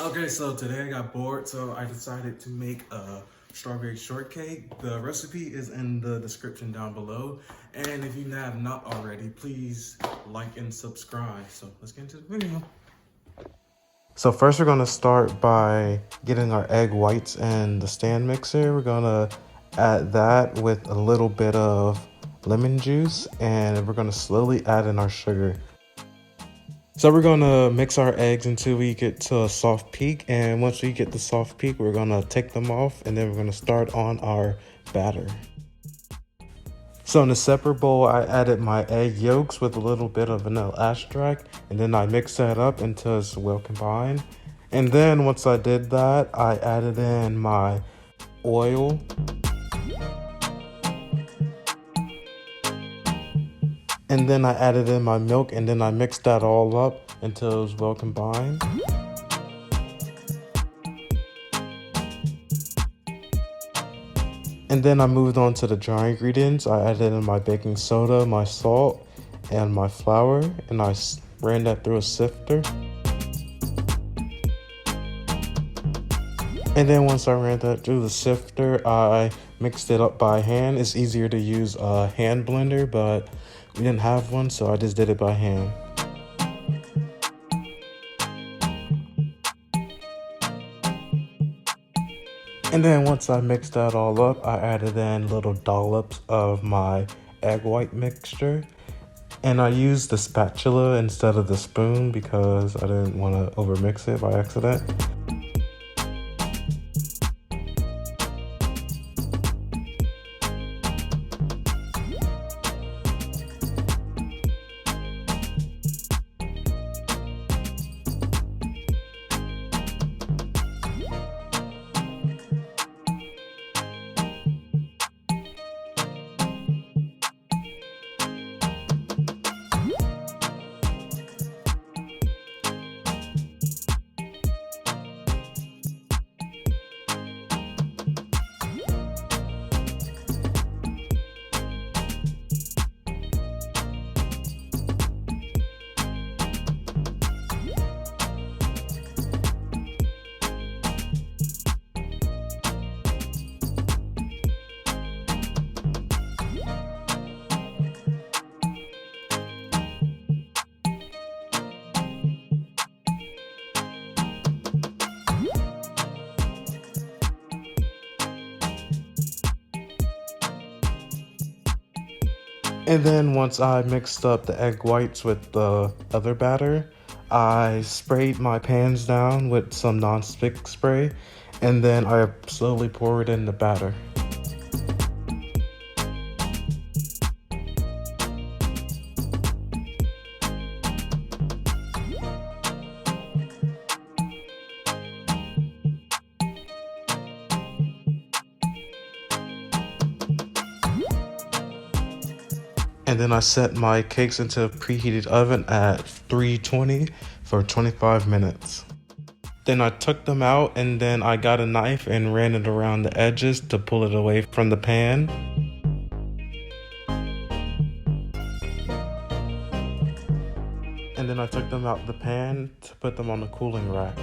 Okay, so today I got bored, so I decided to make a strawberry shortcake. The recipe is in the description down below. And if you have not already, please like and subscribe. So let's get into the video. So first we're gonna start by getting our egg whites in the stand mixer. We're gonna add that with a little bit of lemon juice, and we're gonna slowly add in our sugar. So we're gonna mix our eggs until we get to a soft peak, and once we get the soft peak, we're gonna take them off, and then we're gonna start on our batter. So in a separate bowl, I added my egg yolks with a little bit of vanilla extract, and then I mixed that up until it's well combined. And then once I did that, I added in my oil. And then I added in my milk, and then I mixed that all up until it was well combined. And then I moved on to the dry ingredients. I added in my baking soda, my salt, and my flour, and I ran that through a sifter. And then once I ran that through the sifter, I mixed it up by hand. It's easier to use a hand blender, but we didn't have one, so I just did it by hand. And then once I mixed that all up, I added in little dollops of my egg white mixture. And I used the spatula instead of the spoon because I didn't want to overmix it by accident. And then once I mixed up the egg whites with the other batter, I sprayed my pans down with some non-stick spray, and then I slowly poured in the batter. And then I set my cakes into a preheated oven at 320 for 25 minutes. Then I took them out, and then I got a knife and ran it around the edges to pull it away from the pan. And then I took them out the pan to put them on the cooling rack.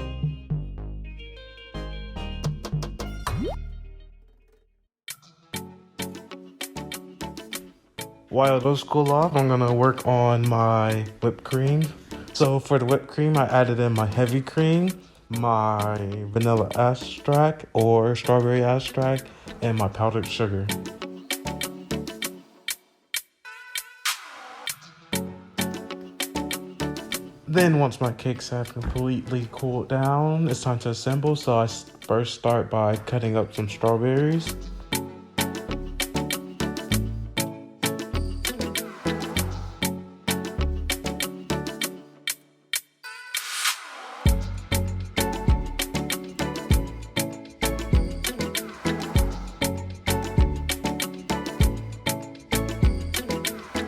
While those cool off, I'm gonna work on my whipped cream. So for the whipped cream, I added in my heavy cream, my vanilla extract or strawberry extract, and my powdered sugar. Then once my cakes have completely cooled down, it's time to assemble. So I first start by cutting up some strawberries.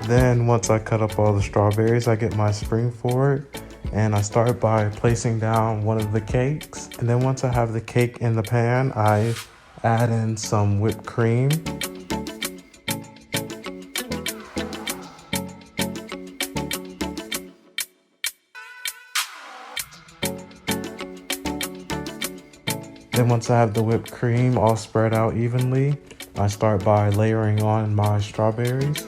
Then once I cut up all the strawberries, I get my spring fork, and I start by placing down one of the cakes. And then once I have the cake in the pan, I add in some whipped cream. Then once I have the whipped cream all spread out evenly, I start by layering on my strawberries.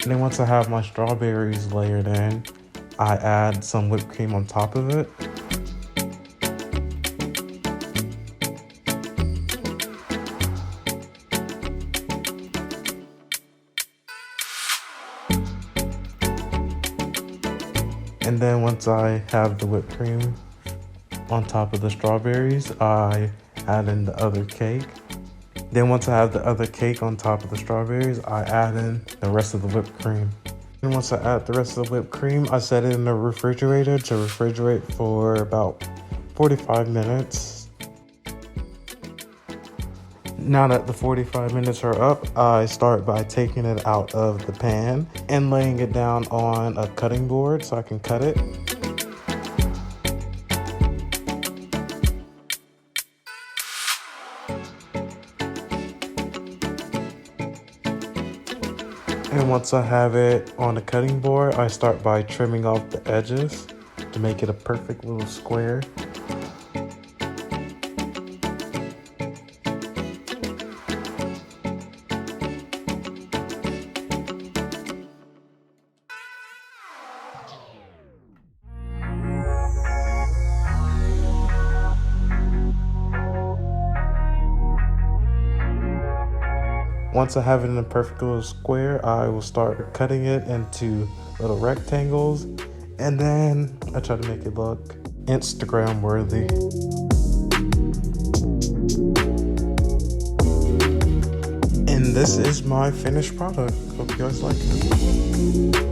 And then once I have my strawberries layered in, I add some whipped cream on top of it. And then once I have the whipped cream on top of the strawberries, I add in the other cake. Then once I have the other cake on top of the strawberries, I add in the rest of the whipped cream. And once I add the rest of the whipped cream, I set it in the refrigerator to refrigerate for about 45 minutes. Now that the 45 minutes are up, I start by taking it out of the pan and laying it down on a cutting board so I can cut it. And once I have it on the cutting board, I start by trimming off the edges to make it a perfect little square. Once I have it in a perfect little square, I will start cutting it into little rectangles, and then I try to make it look Instagram worthy. And this is my finished product. Hope you guys like it.